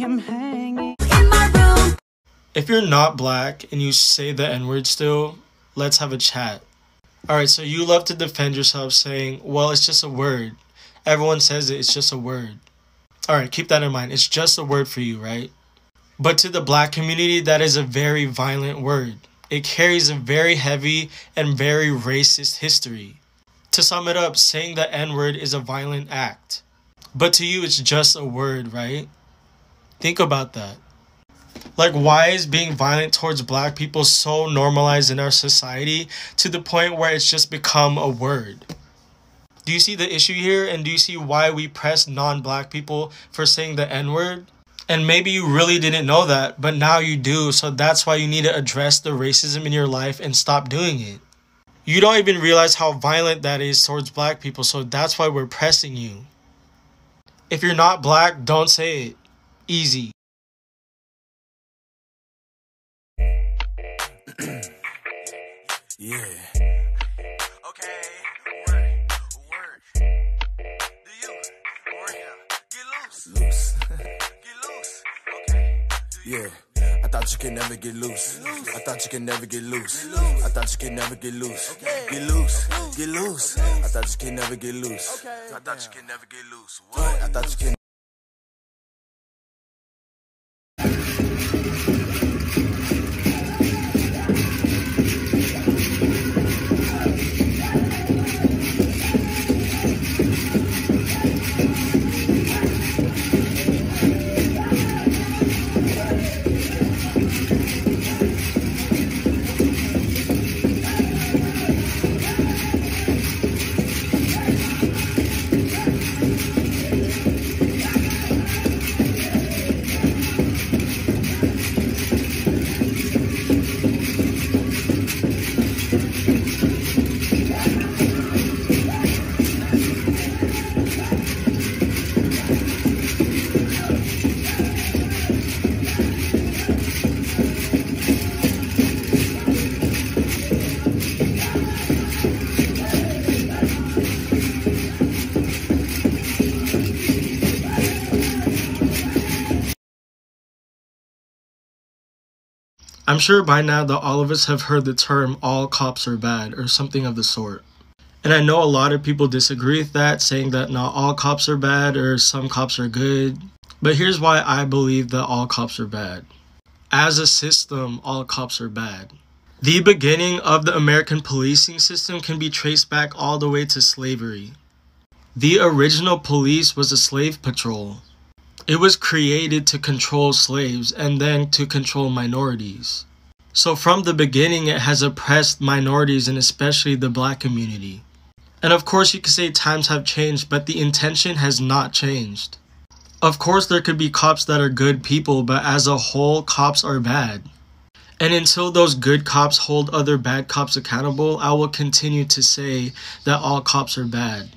am hanging in my room. If you're not black and you say the N-word still, let's have a chat. Alright, so you love to defend yourself saying, well, it's just a word. Everyone says it, it's just a word. Alright, keep that in mind. It's just a word for you, right? But to the black community, that is a very violent word. It carries a very heavy and very racist history. To sum it up, saying the N-word is a violent act. But to you, it's just a word, right? Think about that. Like, why is being violent towards black people so normalized in our society to the point where it's just become a word? Do you see the issue here? And do you see why we press non-black people for saying the N-word? And maybe you really didn't know that, but now you do. So that's why you need to address the racism in your life and stop doing it. You don't even realize how violent that is towards black people. So that's why we're pressing you. If you're not black, don't say it. Easy. Yeah. Okay. Work. Do you work out? Get loose. Get loose. Okay. Yeah. I thought you could never get loose. I thought you could never get loose. I thought you could never get loose. Get loose. Get loose. I thought you could never get loose. I thought you could never get loose. What? I thought you could. I'm sure by now that all of us have heard the term all cops are bad or something of the sort. And I know a lot of people disagree with that, saying that not all cops are bad or some cops are good. But here's why I believe that all cops are bad. As a system, all cops are bad. The beginning of the American policing system can be traced back all the way to slavery. The original police was a slave patrol. It was created to control slaves and then to control minorities. So from the beginning, it has oppressed minorities and especially the black community. And of course, you could say times have changed, but the intention has not changed. Of course, there could be cops that are good people, but as a whole, cops are bad. And until those good cops hold other bad cops accountable, I will continue to say that all cops are bad.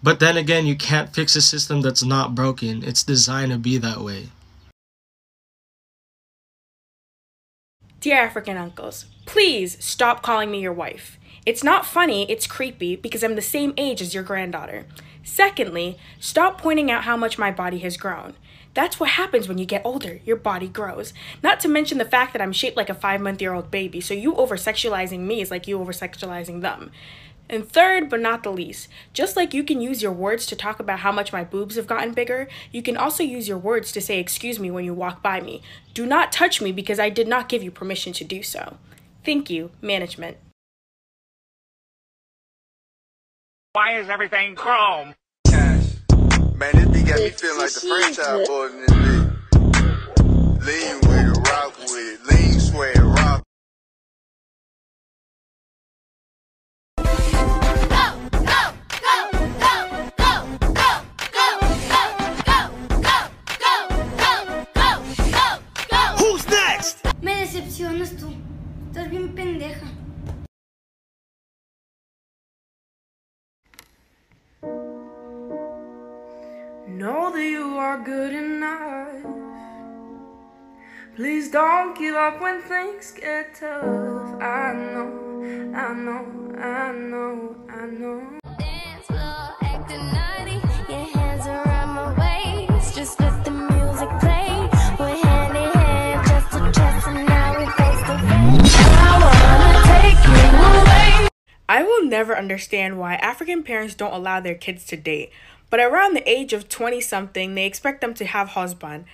But then again, you can't fix a system that's not broken. It's designed to be that way. Dear African uncles, please stop calling me your wife. It's not funny, it's creepy because I'm the same age as your granddaughter. Secondly, stop pointing out how much my body has grown. That's what happens when you get older. Your body grows. Not to mention the fact that I'm shaped like a 5-month-old baby, so you over-sexualizing me is like you over-sexualizing them. And third, but not the least, just like you can use your words to talk about how much my boobs have gotten bigger, you can also use your words to say excuse me when you walk by me. Do not touch me because I did not give you permission to do so. Thank you, management. Why is everything chrome? Cash. Man, this beat got me feeling like the franchise boys in this bitch. Lean with it, rock with it, lean, swear, rock. Who's next? Me decepcionas tú. Estás bien pendeja. Know that you are good enough. Please don't give up when things get tough. I know, I know, I know, I know. Dance floor acting naughty, your hands around my waist. Just let the music play. I will never understand why African parents don't allow their kids to date, but around the age of 20 something, they expect them to have husband.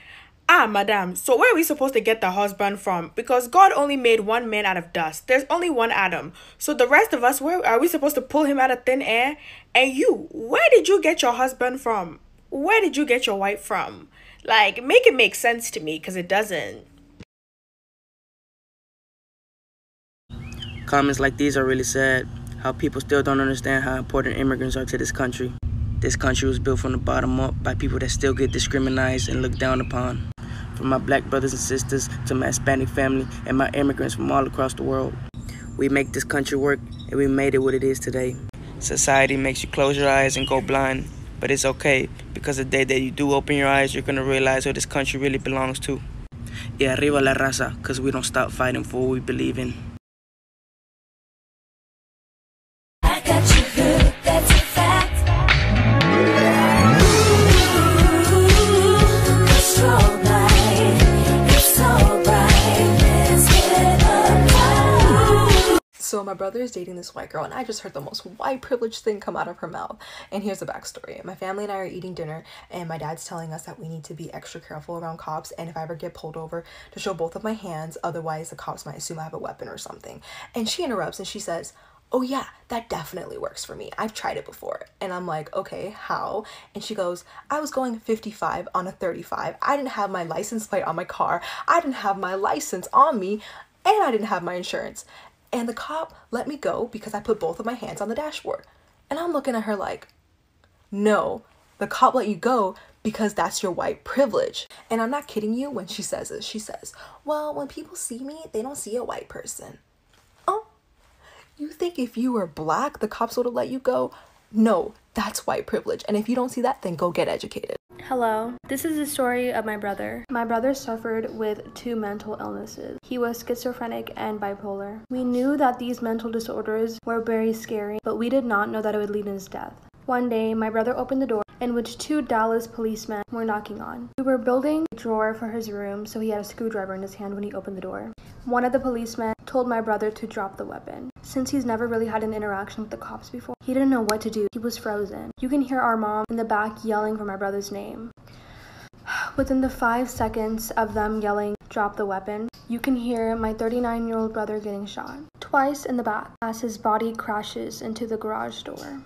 Ah, madam, so where are we supposed to get the husband from? Because God only made one man out of dust. There's only one Adam. So the rest of us, where are we supposed to pull him out of thin air? And you, where did you get your husband from? Where did you get your wife from? Like, make it make sense to me, because it doesn't. Comments like these are really sad. How people still don't understand how important immigrants are to this country. This country was built from the bottom up by people that still get discriminated and looked down upon. From my black brothers and sisters to my Hispanic family and my immigrants from all across the world. We make this country work, and we made it what it is today. Society makes you close your eyes and go blind, but it's okay, because the day that you do open your eyes, you're gonna realize who this country really belongs to. Y arriba la raza, because we don't stop fighting for what we believe in. I got you good, that's a fact. Ooh, it's so bright, it's so bright, let's get up. So my brother is dating this white girl, and I just heard the most white privileged thing come out of her mouth. And here's the backstory. My family and I are eating dinner, and my dad's telling us that we need to be extra careful around cops, and if I ever get pulled over, to show both of my hands, otherwise the cops might assume I have a weapon or something. And she interrupts and she says, "Oh yeah, that definitely works for me. I've tried it before." And I'm like, "Okay, how?" And she goes, "I was going 55 on a 35. I didn't have my license plate on my car. I didn't have my license on me, and I didn't have my insurance. And the cop let me go because I put both of my hands on the dashboard." And I'm looking at her like, no, the cop let you go because that's your white privilege. And I'm not kidding you when she says this. She says, "Well, when people see me, they don't see a white person." Oh, you think if you were black, the cops would have let you go? No, that's white privilege. And if you don't see that, then go get educated. Hello, this is the story of my brother. My brother suffered with 2 mental illnesses. He was schizophrenic and bipolar. We knew that these mental disorders were very scary, but we did not know that it would lead to his death. One day, my brother opened the door in which 2 Dallas policemen were knocking on. We were building a drawer for his room, so he had a screwdriver in his hand when he opened the door. One of the policemen told my brother to drop the weapon. Since he's never really had an interaction with the cops before, he didn't know what to do. He was frozen. You can hear our mom in the back yelling for my brother's name. Within the 5 seconds of them yelling, "Drop the weapon," you can hear my 39-year-old brother getting shot. Twice in the back as his body crashes into the garage door.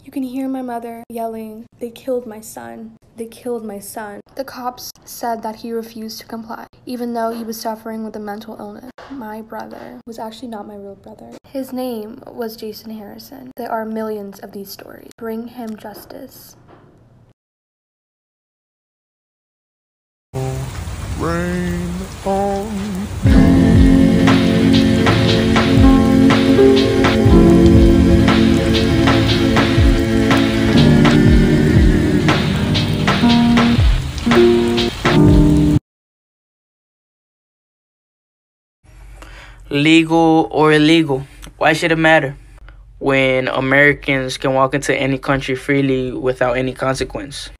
You can hear my mother yelling, "They killed my son. They killed my son." The cops said that he refused to comply, even though he was suffering with a mental illness. My brother was actually not my real brother. His name was Jason Harrison. There are millions of these stories. Bring him justice. Rain on Legal or illegal, why should it matter? When Americans can walk into any country freely without any consequence.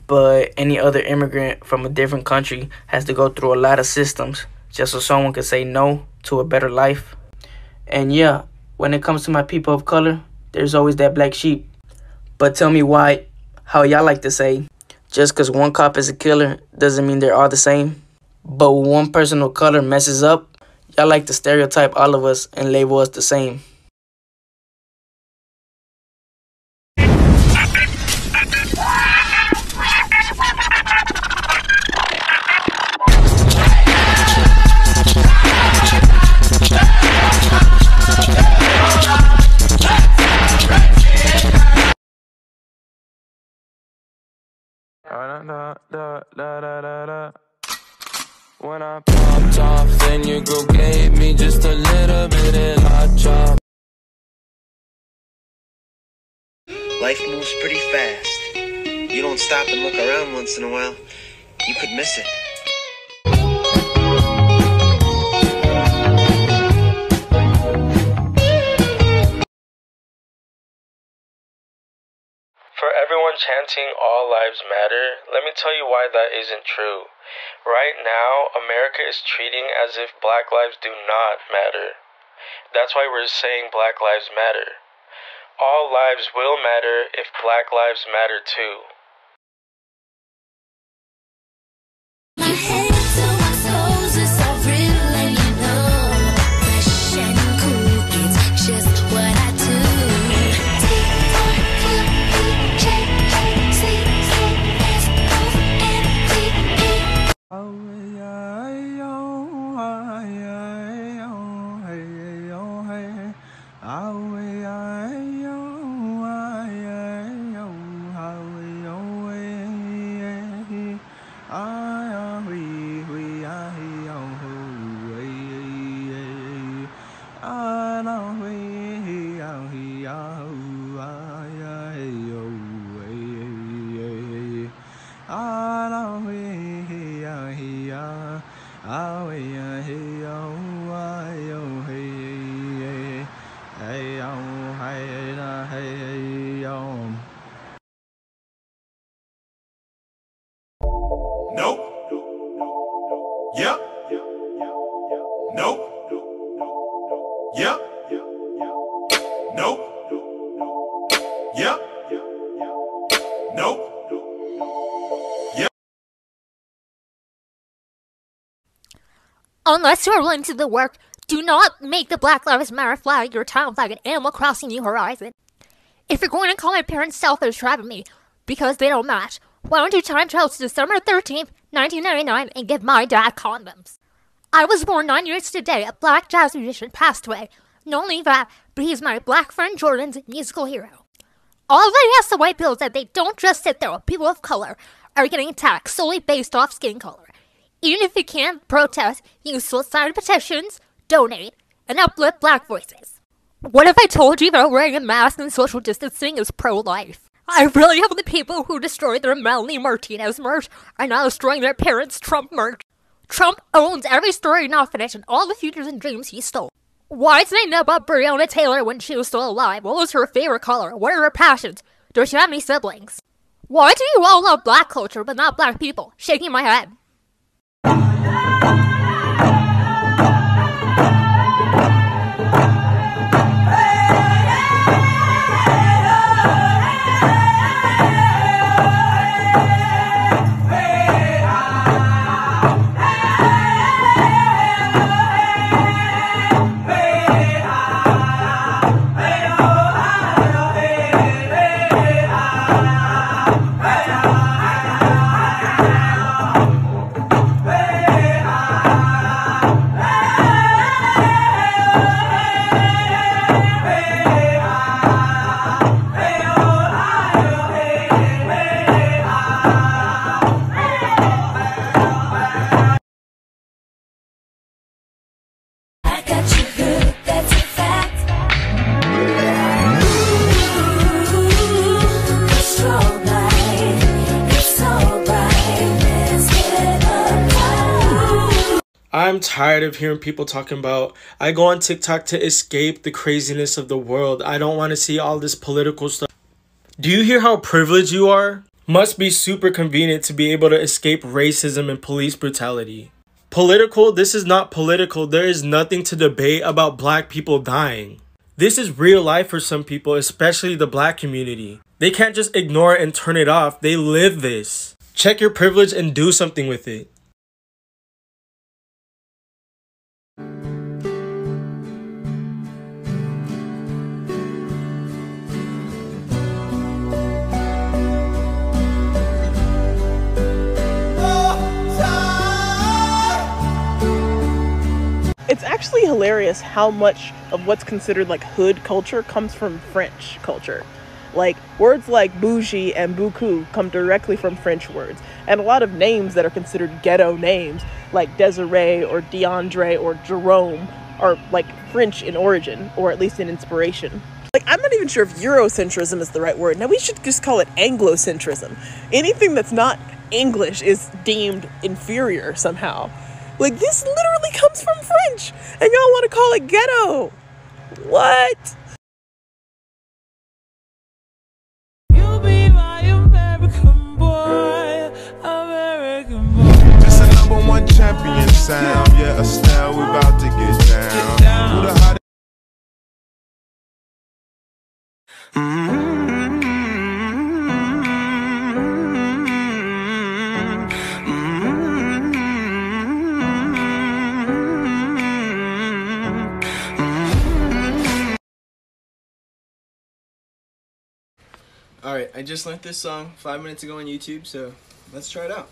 But any other immigrant from a different country has to go through a lot of systems just so someone can say no to a better life. And yeah, when it comes to my people of color, there's always that black sheep. But tell me why, how y'all like to say, just because one cop is a killer doesn't mean they're all the same. But when one person of color messes up, y'all like to stereotype all of us and label us the same. When I popped off, then your girl gave me just a little bit of hot chop. Life moves pretty fast. You don't stop and look around once in a while, you could miss it. For everyone chanting all lives matter, let me tell you why that isn't true. Right now, America is treating as if black lives do not matter. That's why we're saying Black Lives Matter. All lives will matter if Black lives matter too. My head to my toes is so real, and you know, fresh and cool, it's just what I do. Nope. Yep. Nope. Yep. Nope. Yep. Nope. Yep. Unless you're willing to do the work, do not make the Black Lives Matter flag your town flag at Animal Crossing New Horizon. If you're going to call my parents selfish for having me because they don't match, why don't you time travel to December 13th, 1999 and give my dad condoms? I was born 9 years today, a black jazz musician passed away. Not only that, but he's my black friend Jordan's musical hero. All that he has to white people is that they don't just sit there while people of color are getting attacked solely based off skin color. Even if you can't protest, you still sign petitions, donate, and uplift black voices. What if I told you that wearing a mask and social distancing is pro-life? I really hope the people who destroyed their Melanie Martinez merch are now destroying their parents' Trump merch. Trump owns every story not finished and all the futures and dreams he stole. Why did I know about Breonna Taylor when she was still alive? What was her favorite color? What are her passions? Does she have any siblings? Why do you all love black culture but not black people? Shaking my head. I'm tired of hearing people talking about, I go on TikTok to escape the craziness of the world. I don't want to see all this political stuff. Do you hear how privileged you are? Must be super convenient to be able to escape racism and police brutality. Political? This is not political. There is nothing to debate about black people dying. This is real life for some people, especially the black community. They can't just ignore it and turn it off. They live this. Check your privilege and do something with it. It's actually hilarious how much of what's considered like hood culture comes from French culture. Like words like bougie and beaucoup come directly from French words. And a lot of names that are considered ghetto names like Desiree or DeAndre or Jerome are like French in origin, or at least in inspiration. Like, I'm not even sure if Eurocentrism is the right word. Now we should just call it Anglocentrism. Anything that's not English is deemed inferior somehow. Like, this literally comes from French, and y'all want to call it ghetto. What? You be my American boy, American boy. It's the #1 champion sound. Yeah, Estelle, we about to get down. Alright, I just learned this song 5 minutes ago on YouTube, so let's try it out.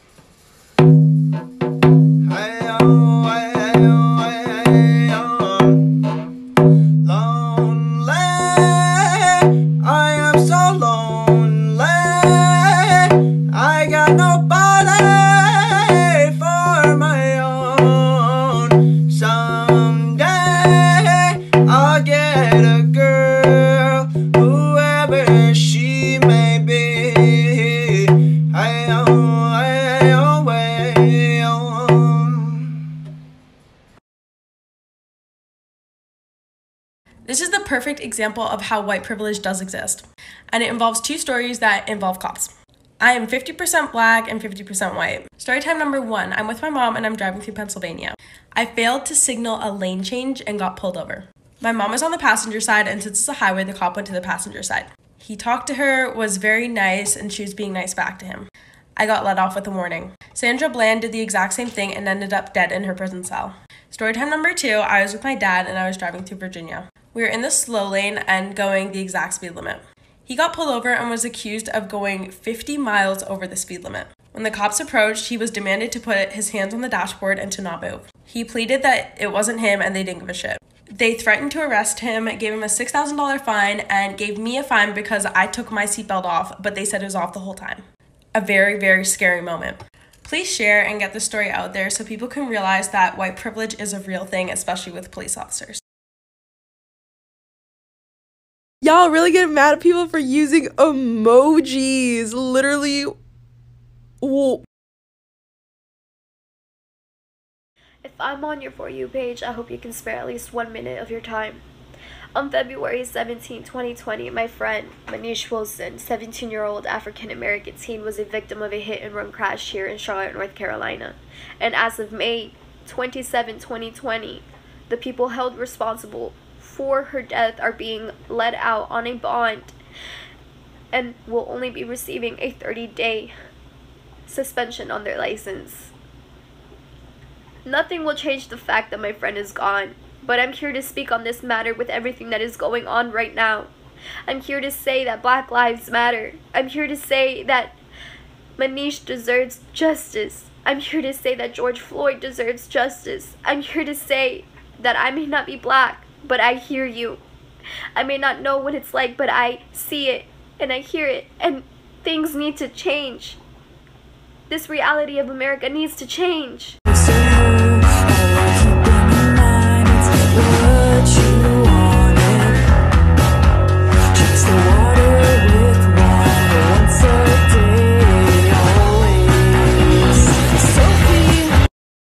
Lonely, I am so lonely. I got nobody for my own. Someday I'll get a girl, whoever she may be. This is the perfect example of how white privilege does exist, and it involves two stories that involve cops. I am 50% black and 50% white. Story time number 1, I'm with my mom and I'm driving through Pennsylvania. I failed to signal a lane change and got pulled over. My mom is on the passenger side, and since it's a highway, the cop went to the passenger side. He talked to her, was very nice, and she was being nice back to him. I got let off with a warning. Sandra Bland did the exact same thing and ended up dead in her prison cell. Story time number 2, I was with my dad and I was driving through Virginia. We were in the slow lane and going the exact speed limit. He got pulled over and was accused of going 50 miles over the speed limit. When the cops approached, he was demanded to put his hands on the dashboard and to not move. He pleaded that it wasn't him and they didn't give a shit. They threatened to arrest him, gave him a $6,000 fine, and gave me a fine because I took my seatbelt off, but they said it was off the whole time. A very, very scary moment. Please share and get the story out there so people can realize that white privilege is a real thing, especially with police officers. Y'all really get mad at people for using emojis. Literally. If I'm on your For You page, I hope you can spare at least 1 minute of your time. On February 17, 2020, my friend, Manish Wilson, 17-year-old African-American teen, was a victim of a hit-and-run crash here in Charlotte, North Carolina. And as of May 27, 2020, the people held responsible for her death are being let out on a bond and will only be receiving a 30-day suspension on their license. Nothing will change the fact that my friend is gone. But I'm here to speak on this matter with everything that is going on right now. I'm here to say that Black Lives Matter. I'm here to say that Manish deserves justice. I'm here to say that George Floyd deserves justice. I'm here to say that I may not be black, but I hear you. I may not know what it's like, but I see it and I hear it, and things need to change. This reality of America needs to change.